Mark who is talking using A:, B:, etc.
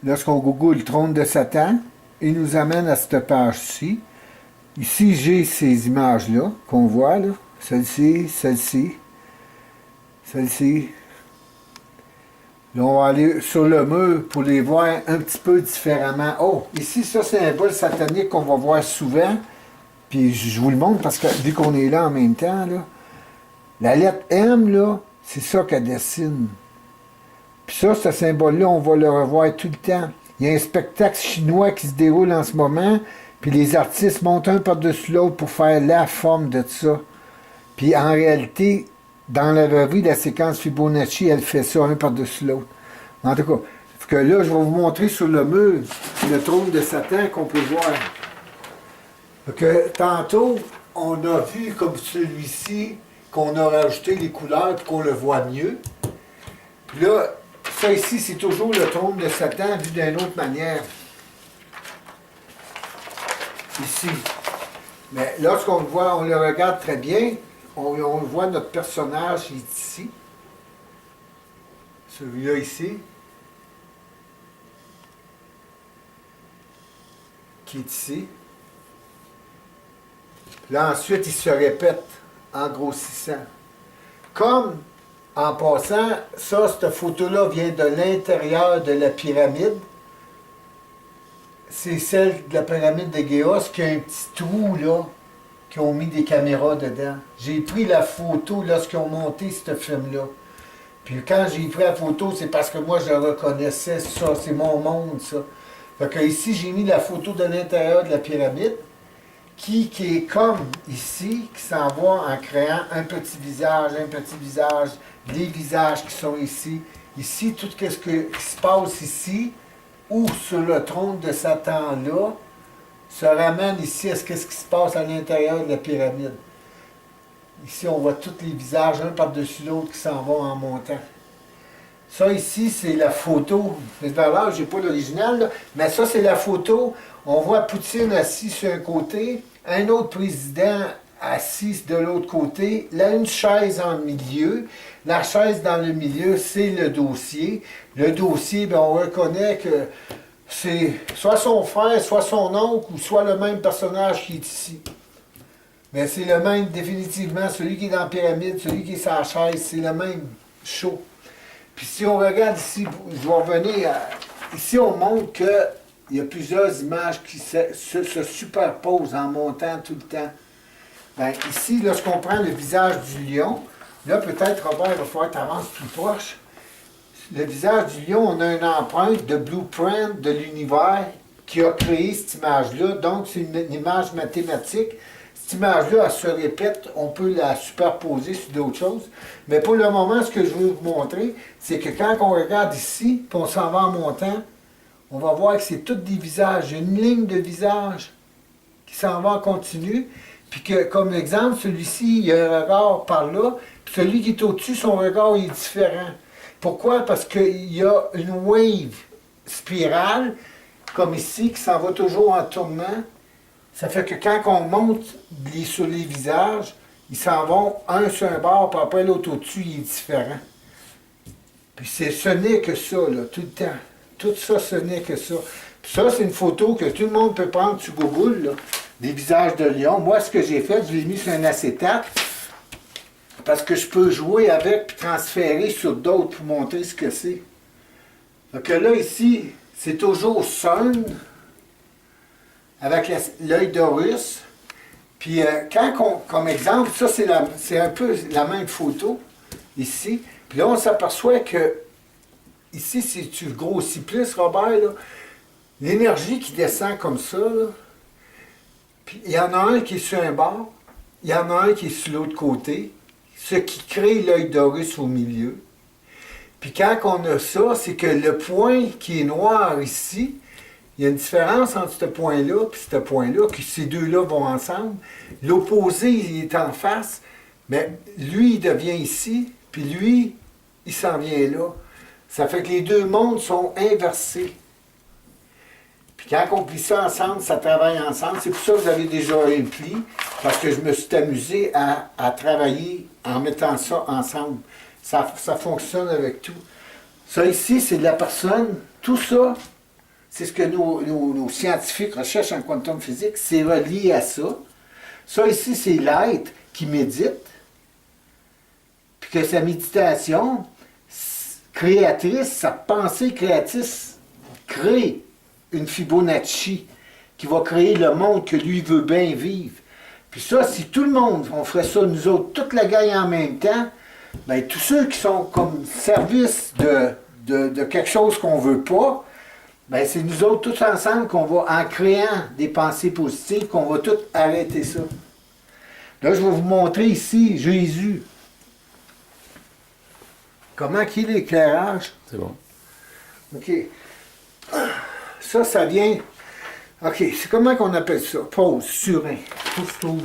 A: lorsqu'on google le trône de Satan, il nous amène à cette page-ci. Ici, j'ai ces images-là qu'on voit, là. Celle-ci, celle-ci, celle-ci. Là, on va aller sur le mur pour les voir un petit peu différemment. Oh, ici, ça, c'est un bol satanique qu'on va voir souvent. Puis je vous le montre parce que vu qu'on est là en même temps, là, la lettre M, là, c'est ça qu'elle dessine. Puis ça, ce symbole-là, on va le revoir tout le temps. Il y a un spectacle chinois qui se déroule en ce moment, puis les artistes montent un par-dessus l'autre pour faire la forme de ça. Puis en réalité, dans la vraie vie, la séquence Fibonacci, elle fait ça un par-dessus l'autre. En tout cas, que là, je vais vous montrer sur le mur le trône de Satan qu'on peut voir. Que tantôt, on a vu comme celui-ci, qu'on a rajouté les couleurs pour qu'on le voit mieux. Puis là, ça ici, c'est toujours le trône de Satan vu d'une autre manière. Ici. Mais lorsqu'on le voit, on le regarde très bien, on le voit, notre personnage il est ici. Celui-là ici. Qui est ici. Là, ensuite, il se répète en grossissant. Comme, en passant, ça, cette photo-là vient de l'intérieur de la pyramide. C'est celle de la pyramide de Géos qui a un petit trou, là, qui ont mis des caméras dedans. J'ai pris la photo lorsqu'ils ont monté ce film-là. Puis quand j'ai pris la photo, c'est parce que moi, je reconnaissais ça. C'est mon monde, ça. Fait que ici, j'ai mis la photo de l'intérieur de la pyramide. Qui est comme ici, qui s'en va en créant un petit visage, les visages qui sont ici. Ici, tout ce qui se passe ici, ou sur le trône de Satan-là, se ramène ici à ce qui se passe à l'intérieur de la pyramide. Ici, on voit tous les visages, un par-dessus l'autre, qui s'en vont en montant. Ça ici, c'est la photo. Je n'ai pas l'original, mais ça, c'est la photo. On voit Poutine assis sur un côté, un autre président assis de l'autre côté, là, une chaise en milieu. La chaise dans le milieu, c'est le dossier. Le dossier, bien, on reconnaît que c'est soit son frère, soit son oncle, ou soit le même personnage qui est ici. Mais c'est le même, définitivement, celui qui est dans la pyramide, celui qui est sur la chaise, c'est le même show. Puis si on regarde ici, je vais revenir à... Ici, on montre qu'il y a plusieurs images qui se superposent en montant tout le temps. Bien, ici, lorsqu'on prend le visage du lion, là, peut-être, Robert, il va falloir que tu avances plus proche. Le visage du lion, on a une empreinte de blueprint de l'univers qui a créé cette image-là. Donc, c'est une image mathématique. Cette image-là, elle se répète, on peut la superposer sur d'autres choses. Mais pour le moment, ce que je veux vous montrer, c'est que quand on regarde ici, puis on s'en va en montant, on va voir que c'est tous des visages. Il y a une ligne de visage qui s'en va en continu. Puis que, comme exemple, celui-ci, il y a un regard par là, puis celui qui est au-dessus, son regard est différent. Pourquoi? Parce qu'il y a une wave spirale, comme ici, qui s'en va toujours en tournant. Ça fait que quand on monte sur les visages, ils s'en vont un sur un bord, puis après l'autre au-dessus, il est différent. Puis ce n'est que ça, là, tout le temps. Tout ça, ce n'est que ça. Puis ça, c'est une photo que tout le monde peut prendre sur Google, là, des visages de lion. Moi, ce que j'ai fait, je l'ai mis sur un acétate, parce que je peux jouer avec puis transférer sur d'autres pour montrer ce que c'est. Donc là, ici, c'est toujours Sun, avec l'œil d'Horus. Puis comme exemple, ça c'est un peu la même photo, ici. Puis là, on s'aperçoit que, ici, si tu grossis plus, Robert, l'énergie qui descend comme ça, là, puis il y en a un qui est sur un bord, il y en a un qui est sur l'autre côté, ce qui crée l'œil d'Horus au milieu. Puis quand on a ça, c'est que le point qui est noir ici, il y a une différence entre ce point-là et ce point-là, que ces deux-là vont ensemble. L'opposé, il est en face, mais lui, il devient ici, puis lui, il s'en vient là. Ça fait que les deux mondes sont inversés. Puis quand on plie ça ensemble, ça travaille ensemble. C'est pour ça que vous avez déjà un pli, parce que je me suis amusé à travailler en mettant ça ensemble. Ça fonctionne avec tout. Ça ici, c'est de la personne. Tout ça, c'est ce que nos scientifiques recherchent en quantum physique, c'est relié à ça. Ça ici, c'est l'être qui médite, puis que sa méditation créatrice, sa pensée créatrice, crée une Fibonacci qui va créer le monde que lui veut bien vivre. Puis ça, si tout le monde, on ferait ça, nous autres, toute la gang en même temps, bien, tous ceux qui sont comme service de quelque chose qu'on ne veut pas, bien, c'est nous autres tous ensemble qu'on va, en créant des pensées positives, qu'on va tous arrêter ça. Là, je vais vous montrer ici Jésus. Comment qu'il est l'éclairage?
B: C'est bon.
A: OK. Ça vient... OK, c'est comment qu'on appelle ça? Pause, surin. Pousse-toi.